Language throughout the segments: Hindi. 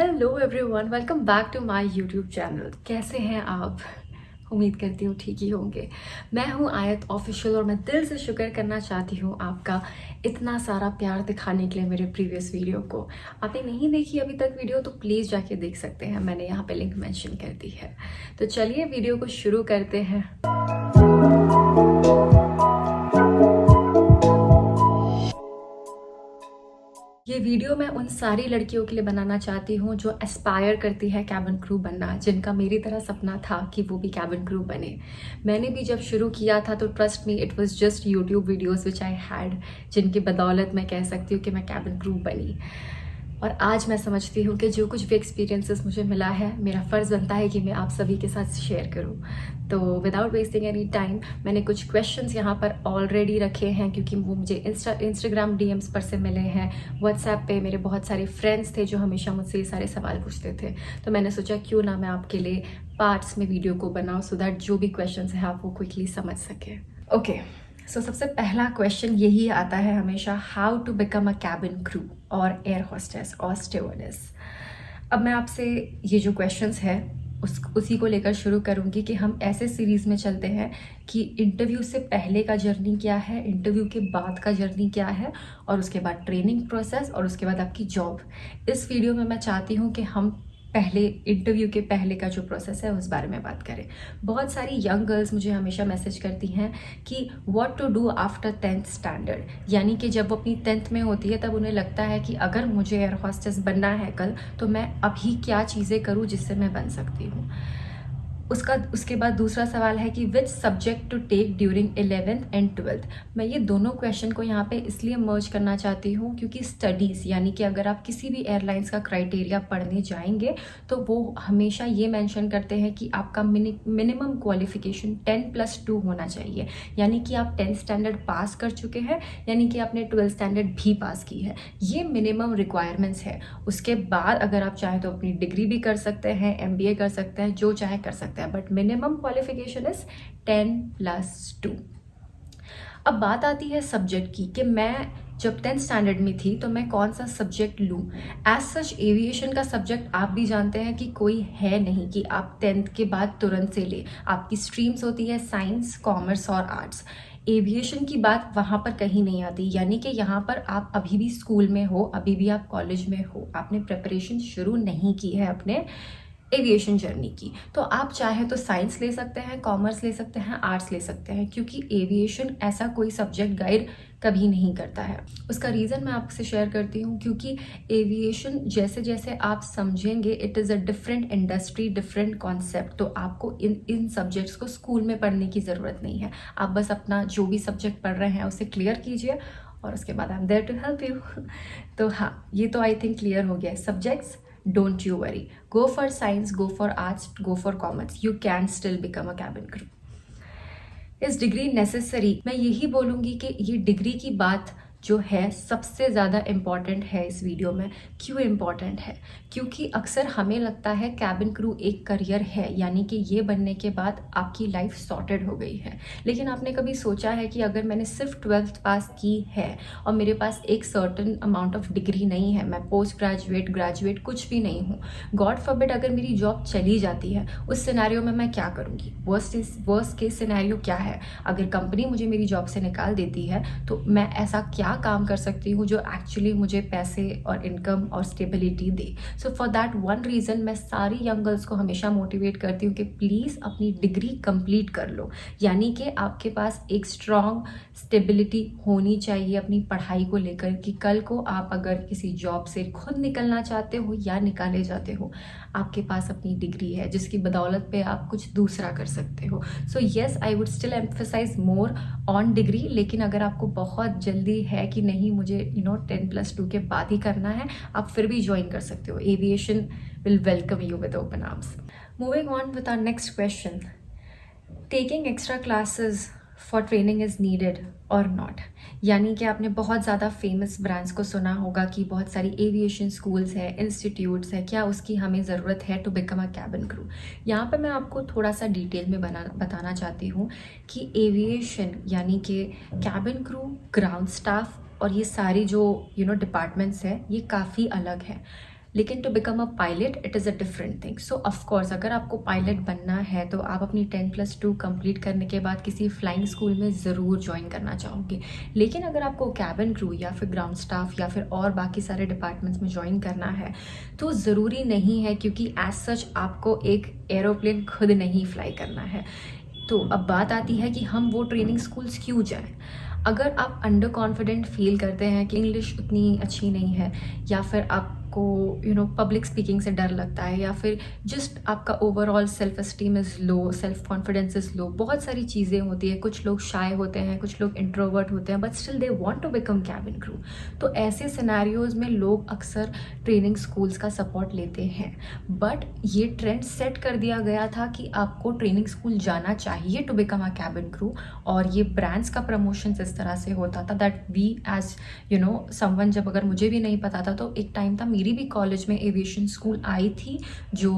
Hello everyone, welcome back to my YouTube channel. कैसे हैं आप? उम्मीद करती हूँ ठीक ही होंगे। मैं हूँ आयत ऑफिशियल और मैं दिल से शुक्र करना चाहती हूँ आपका इतना सारा प्यार दिखाने के लिए मेरे प्रीवियस वीडियो को। आपने नहीं देखी अभी तक वीडियो तो प्लीज़ जाके देख सकते हैं, मैंने यहाँ पे लिंक मेंशन कर दी है। तो चलिए वीडियो को शुरू करते हैं। ये वीडियो मैं उन सारी लड़कियों के लिए बनाना चाहती हूँ जो एस्पायर करती है कैबिन क्रू बनना, जिनका मेरी तरह सपना था कि वो भी कैबिन क्रू बने। मैंने भी जब शुरू किया था तो trust me, it was just YouTube videos which I had, जिनकी बदौलत मैं कह सकती हूँ कि मैं कैबिन क्रू बनी। और आज मैं समझती हूँ कि जो कुछ भी एक्सपीरियंसेस मुझे मिला है, मेरा फ़र्ज़ बनता है कि मैं आप सभी के साथ शेयर करूँ। तो विदाउट वेस्टिंग एनी टाइम, मैंने कुछ क्वेश्चंस यहाँ पर ऑलरेडी रखे हैं क्योंकि वो मुझे इंस्टाग्राम डीएम्स पर से मिले हैं। व्हाट्सएप पे मेरे बहुत सारे फ्रेंड्स थे जो हमेशा मुझसे ये सारे सवाल पूछते थे। तो मैंने सोचा क्यों ना मैं आपके लिए पार्ट्स में वीडियो को बनाऊँ सो दैट जो भी क्वेश्चन है आप वो क्विकली समझ सकें। ओके, सो सबसे पहला क्वेश्चन यही आता है हमेशा, how to become a cabin crew और एयर होस्टेस और स्टीवर्डेस। अब मैं आपसे ये जो क्वेश्चंस है उसी को लेकर शुरू करूँगी कि हम ऐसे सीरीज़ में चलते हैं कि इंटरव्यू से पहले का जर्नी क्या है, इंटरव्यू के बाद का जर्नी क्या है, और उसके बाद ट्रेनिंग प्रोसेस, और उसके बाद आपकी जॉब। इस वीडियो में मैं चाहती हूँ कि हम पहले इंटरव्यू के पहले का जो प्रोसेस है उस बारे में बात करें। बहुत सारी यंग गर्ल्स मुझे हमेशा मैसेज करती हैं कि what to do after 10th standard, यानी कि जब वो अपनी 10th में होती है तब उन्हें लगता है कि अगर मुझे एयर होस्टेस बनना है कल, तो मैं अभी क्या चीज़ें करूँ जिससे मैं बन सकती हूँ। उसके बाद दूसरा सवाल है कि which subject to take during 11th and 12th। मैं ये दोनों क्वेश्चन को यहाँ पे इसलिए मर्ज करना चाहती हूँ क्योंकि स्टडीज़, यानी कि अगर आप किसी भी एयरलाइंस का क्राइटेरिया पढ़ने जाएंगे तो वो हमेशा ये मेंशन करते हैं कि आपका मिनिमम क्वालिफिकेशन 10+2 होना चाहिए, यानी कि आप 10th स्टैंडर्ड पास कर चुके हैं, यानी कि आपने 12th स्टैंडर्ड भी पास की है। ये मिनिमम रिक्वायरमेंट्स है। उसके बाद अगर आप चाहें तो अपनी डिग्री भी कर सकते हैं, MBA कर सकते हैं, जो चाहे कर सकते हैं, बट मिनिमम क्वालिफिकेशन इज 10+2। अब बात आती है सब्जेक्ट की कि मैं जब 10th स्टैंडर्ड में थी तो मैं कौन सा सब्जेक्ट लूँ। एज सच एविएशन का सब्जेक्ट आप भी जानते हैं कि कोई है नहीं कि आप 10th के बाद तुरंत से ले। आपकी स्ट्रीम्स होती है साइंस, कॉमर्स और आर्ट्स। एविएशन की बात वहाँ पर कहीं नहीं आती, यानी कि यहाँ पर आप अभी भी स्कूल में हो, अभी भी आप कॉलेज में हो, आपने प्रिपरेशन शुरू नहीं की है अपने एविएशन जर्नी की। तो आप चाहे तो साइंस ले सकते हैं, कॉमर्स ले सकते हैं, आर्ट्स ले सकते हैं, क्योंकि एविएशन ऐसा कोई सब्जेक्ट गाइड कभी नहीं करता है। उसका रीज़न मैं आपसे शेयर करती हूँ, क्योंकि एविएशन जैसे जैसे आप समझेंगे, it is a different industry, different concept. तो आपको इन सब्जेक्ट्स को स्कूल में पढ़ने की ज़रूरत नहीं है। आप बस अपना जो भी सब्जेक्ट पढ़ रहे हैं उसे क्लियर कीजिए और उसके बाद I am there to help you. तो हाँ, ये तो आई थिंक क्लियर हो गया है। Subjects, don't you worry, go for science, go for arts, go for commerce, you can still become a cabin crew. इस डिग्री नेसेसरी, मैं यही बोलूँगी कि ये डिग्री की बात जो है सबसे ज़्यादा इम्पॉर्टेंट है इस वीडियो में। क्यों इम्पॉर्टेंट है? क्योंकि अक्सर हमें लगता है कैबिन क्रू एक करियर है, यानी कि ये बनने के बाद आपकी लाइफ सॉर्टेड हो गई है। लेकिन आपने कभी सोचा है कि अगर मैंने सिर्फ 12th पास की है और मेरे पास एक सर्टन अमाउंट ऑफ डिग्री नहीं है, मैं पोस्ट ग्रेजुएट, ग्रेजुएट कुछ भी नहीं हूँ, गॉड फॉरबिड अगर मेरी जॉब चली जाती है, उस सिनेरियो में मैं क्या करूँगी? वर्स्ट केस सिनेरियो क्या है? अगर कंपनी मुझे मेरी जॉब से निकाल देती है तो मैं ऐसा क्या काम कर सकती हूँ जो एक्चुअली मुझे पैसे और इनकम और stability they. So for that one reason मैं सारी यंग गर्ल्स को हमेशा मोटिवेट करती हूँ कि प्लीज़ अपनी डिग्री कंप्लीट कर लो, यानी कि आपके पास एक स्ट्रॉन्ग स्टेबिलिटी होनी चाहिए अपनी पढ़ाई को लेकर, कि कल को आप अगर किसी जॉब से खुद निकलना चाहते हो या निकाले जाते हो, आपके पास अपनी डिग्री है जिसकी बदौलत पे आप कुछ दूसरा कर सकते हो। So yes, I would still emphasise more on degree, लेकिन अगर आपको बहुत जल्दी है कि नहीं मुझे 10+2 के बाद ही करना है, आप फिर भी ज्वाइन कर सकते हो। Aviation will welcome you with open arms. Moving on with our next question, taking extra classes for training is needed और नॉट। यानी कि आपने बहुत ज़्यादा फेमस ब्रांड्स को सुना होगा कि बहुत सारी एविएशन स्कूल्स हैं, इंस्टीट्यूट्स हैं, क्या उसकी हमें ज़रूरत है to become a cabin crew? यहाँ पे मैं आपको थोड़ा सा डिटेल में बताना चाहती हूँ कि एविएशन यानी कि कैबिन क्रू, ग्राउंड स्टाफ और ये सारी जो डिपार्टमेंट्स हैं, ये काफ़ी अलग हैं। लेकिन to become a pilot it is a different thing. So of course अगर आपको पायलट बनना है तो आप अपनी 10+2 कंप्लीट करने के बाद किसी फ्लाइंग स्कूल में ज़रूर ज्वाइन करना चाहोगे। लेकिन अगर आपको कैबिन क्रू या फिर ग्राउंड स्टाफ या फिर और बाकी सारे डिपार्टमेंट्स में ज्वाइन करना है तो ज़रूरी नहीं है, क्योंकि एज सच आपको एक एरोप्लेन खुद नहीं फ्लाई करना है। तो अब बात आती है कि हम वो ट्रेनिंग स्कूल्स क्यों जाएं। अगर आप अंडर कॉन्फिडेंट फील करते हैं कि इंग्लिश उतनी अच्छी नहीं है, या फिर आपको पब्लिक स्पीकिंग से डर लगता है, या फिर जस्ट आपका overall self esteem is low, self confidence is low, बहुत सारी चीज़ें होती है। कुछ लोग शाय होते हैं, कुछ लोग इंट्रोवर्ट होते हैं, but still they want to become cabin crew. तो ऐसे सिनेरियोज में लोग अक्सर ट्रेनिंग स्कूल्स का सपोर्ट लेते हैं। बट ये ट्रेंड सेट कर दिया गया था कि आपको ट्रेनिंग स्कूल जाना चाहिए to become a cabin crew, और ये ब्रांड्स का प्रमोशन इस तरह से होता था दैट वी एज समवन, जब अगर मुझे भी नहीं पता था तो एक टाइम था मेरी भी कॉलेज में एविएशन स्कूल आई थी जो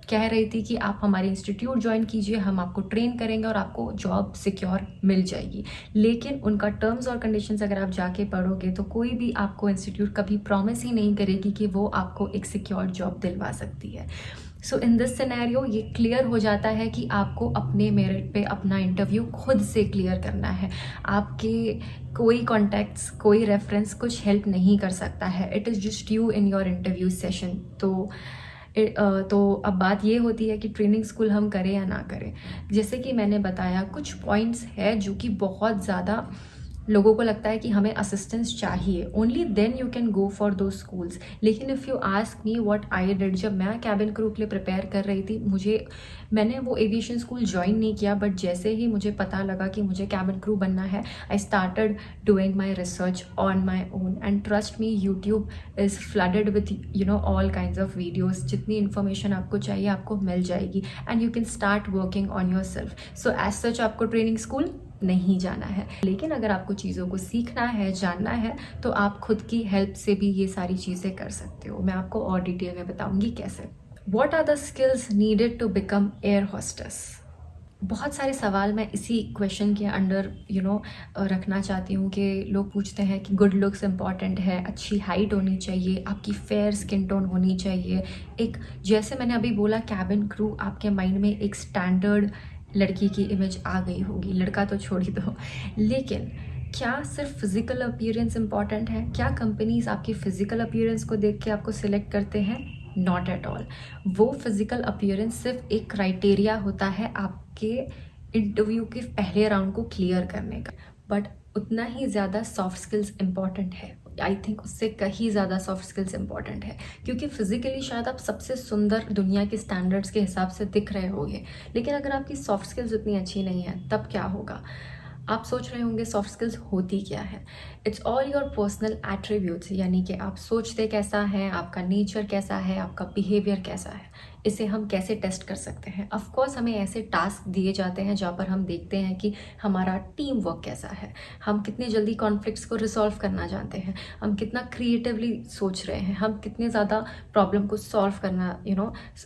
कह रही थी कि आप हमारे इंस्टीट्यूट ज्वाइन कीजिए, हम आपको ट्रेन करेंगे और आपको जॉब सिक्योर मिल जाएगी। लेकिन उनका टर्म्स और कंडीशंस अगर आप जाके पढ़ोगे तो कोई भी आपको इंस्टीट्यूट कभी प्रॉमिस ही नहीं करेगी कि वो आपको एक सिक्योर जॉब दिलवा सकती है। सो इन दिस सिनेरियो ये क्लियर हो जाता है कि आपको अपने मेरिट पे अपना इंटरव्यू खुद से क्लियर करना है। आपके कोई कॉन्टैक्ट्स, कोई रेफरेंस कुछ हेल्प नहीं कर सकता है। It is just you in your interview session. तो अब बात ये होती है कि ट्रेनिंग स्कूल हम करें या ना करें। जैसे कि मैंने बताया, कुछ पॉइंट्स है जो कि बहुत ज़्यादा लोगों को लगता है कि हमें असिस्टेंस चाहिए, only then you can go for दो स्कूल्स। लेकिन if you ask me what I did, जब मैं कैबिन क्रू के लिए प्रिपेयर कर रही थी, मैंने वो एविएशन स्कूल ज्वाइन नहीं किया, बट जैसे ही मुझे पता लगा कि मुझे कैबिन क्रू बनना है, I started doing my research on my own, and trust me, YouTube is flooded with all kinds of videos. जितनी इन्फॉर्मेशन आपको चाहिए आपको मिल जाएगी, and you can start working on yourself. So as such आपको ट्रेनिंग स्कूल नहीं जाना है। लेकिन अगर आपको चीज़ों को सीखना है, जानना है, तो आप खुद की हेल्प से भी ये सारी चीज़ें कर सकते हो। मैं आपको और डिटेल में बताऊंगी कैसे। What are the skills needed to become air hostess? बहुत सारे सवाल मैं इसी क्वेश्चन के अंडर रखना चाहती हूँ कि लोग पूछते हैं कि गुड लुक्स इम्पॉर्टेंट है, अच्छी हाइट होनी चाहिए, आपकी फेयर स्किन टोन होनी चाहिए। एक, जैसे मैंने अभी बोला, कैबिन क्रू, आपके माइंड में एक स्टैंडर्ड लड़की की इमेज आ गई होगी, लड़का तो छोड़ ही दो। लेकिन क्या सिर्फ फिजिकल अपीयरेंस इंपॉर्टेंट है? क्या कंपनीज आपकी फिजिकल अपीयरेंस को देख के आपको सिलेक्ट करते हैं? Not at all. वो फिजिकल अपीयरेंस सिर्फ एक क्राइटेरिया होता है आपके इंटरव्यू के पहले राउंड को क्लियर करने का, बट उतना ही ज़्यादा सॉफ्ट स्किल्स इंपॉर्टेंट है। आई थिंक उससे कहीं ज़्यादा सॉफ्ट स्किल्स इंपॉर्टेंट है, क्योंकि फिजिकली शायद आप सबसे सुंदर दुनिया के स्टैंडर्ड्स के हिसाब से दिख रहे होंगे, लेकिन अगर आपकी सॉफ्ट स्किल्स उतनी अच्छी नहीं है तब क्या होगा? आप सोच रहे होंगे सॉफ्ट स्किल्स होती क्या है? It's all your personal attributes, यानी कि आप सोचते कैसा है, आपका नेचर कैसा है, आपका बिहेवियर कैसा है। इसे हम कैसे टेस्ट कर सकते हैं? ऑफ कोर्स हमें ऐसे टास्क दिए जाते हैं जहाँ पर हम देखते हैं कि हमारा टीम वर्क कैसा है, हम कितने जल्दी कॉन्फ्लिक्ट्स को रिसॉल्व करना जानते हैं, हम कितना क्रिएटिवली सोच रहे हैं, हम कितने ज़्यादा प्रॉब्लम को सॉल्व करना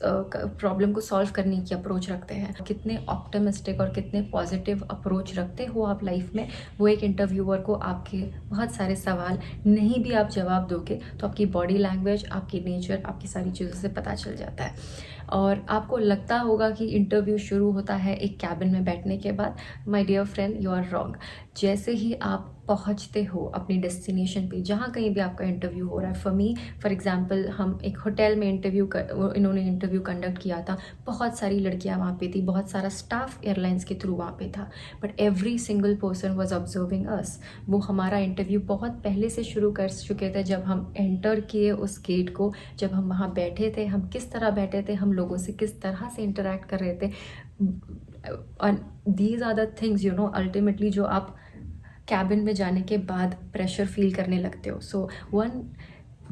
प्रॉब्लम को सॉल्व करने की अप्रोच रखते हैं, कितने ऑप्टिमिस्टिक और कितने पॉजिटिव अप्रोच रखते हो आप लाइफ में। वो एक इंटरव्यूअर को आपके बहुत सारे सवाल नहीं भी आप जवाब दोगे तो आपकी बॉडी लैंग्वेज, आपकी नेचर, आपकी सारी चीज़ों से पता चल जाता है। और आपको लगता होगा कि इंटरव्यू शुरू होता है एक कैबिन में बैठने के बाद। My dear friend, you are wrong. जैसे ही आप पहुंचते हो अपनी डेस्टिनेशन पे, जहाँ कहीं भी आपका इंटरव्यू हो रहा है, फॉर एग्जांपल हम एक होटल में इन्होंने इंटरव्यू कंडक्ट किया था, बहुत सारी लड़कियां वहाँ पे थी, बहुत सारा स्टाफ एयरलाइंस के थ्रू वहाँ पे था, but every single person was observing us. वो हमारा इंटरव्यू बहुत पहले से शुरू कर चुके थे। जब हम एंटर किए उस गेट को, जब हम वहाँ बैठे थे, हम किस तरह बैठे थे, हम लोगों से किस तरह से इंटरेक्ट कर रहे थे, these are the things ultimately जो आप कैबिन में जाने के बाद प्रेशर फील करने लगते हो। So one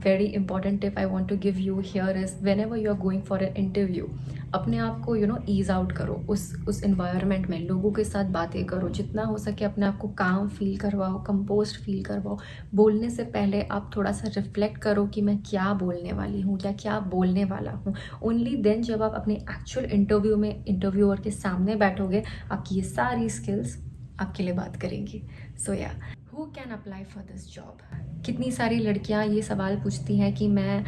very important tip I want to give you here is, whenever you are going for an interview, अपने आप को ईज आउट करो उस इन्वायरमेंट में, लोगों के साथ बातें करो, जितना हो सके अपने आप को काम फील करवाओ, कंपोज फील करवाओ। बोलने से पहले आप थोड़ा सा रिफ्लेक्ट करो कि मैं क्या बोलने वाली हूँ या क्या बोलने वाला हूँ। ओनली देन जब आप अपने एक्चुअल इंटरव्यू में इंटरव्यूअर के सामने बैठोगे, आपकी ये सारी स्किल्स आपके लिए बात करेंगी। सो या, who can apply for this job? कितनी सारी लड़कियां ये सवाल पूछती हैं कि मैं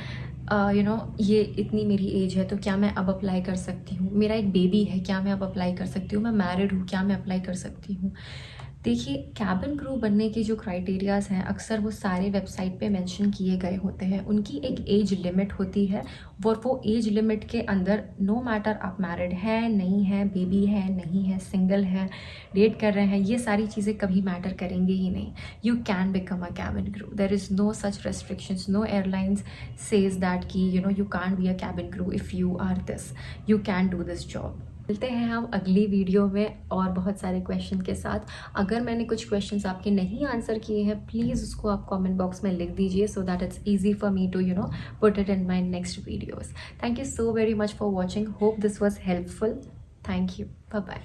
ये इतनी मेरी एज है तो क्या मैं अब अप्लाई कर सकती हूँ, मेरा एक बेबी है क्या मैं अब अप्लाई कर सकती हूँ, मैं मैरिड हूँ क्या मैं अप्लाई कर सकती हूँ। देखिए, कैबिन क्रू बनने के जो क्राइटेरियाज़ हैं अक्सर वो सारे वेबसाइट पे मेंशन किए गए होते हैं। उनकी एक एज लिमिट होती है और वो एज लिमिट के अंदर नो मैटर आप मैरिड हैं नहीं हैं, बेबी है नहीं है, सिंगल है, डेट कर रहे हैं, ये सारी चीज़ें कभी मैटर करेंगे ही नहीं। You can become a cabin crew, there is no such restrictions, no airlines says that कि you can't be a cabin crew if you are this, you can do this job. मिलते हैं हम अगली वीडियो में और बहुत सारे क्वेश्चन के साथ। अगर मैंने कुछ क्वेश्चंस आपके नहीं आंसर किए हैं प्लीज़ उसको आप कमेंट बॉक्स में लिख दीजिए so that it's easy for me to put it in my next videos. Thank you so very much for watching, hope this was helpful. Thank you, bye bye.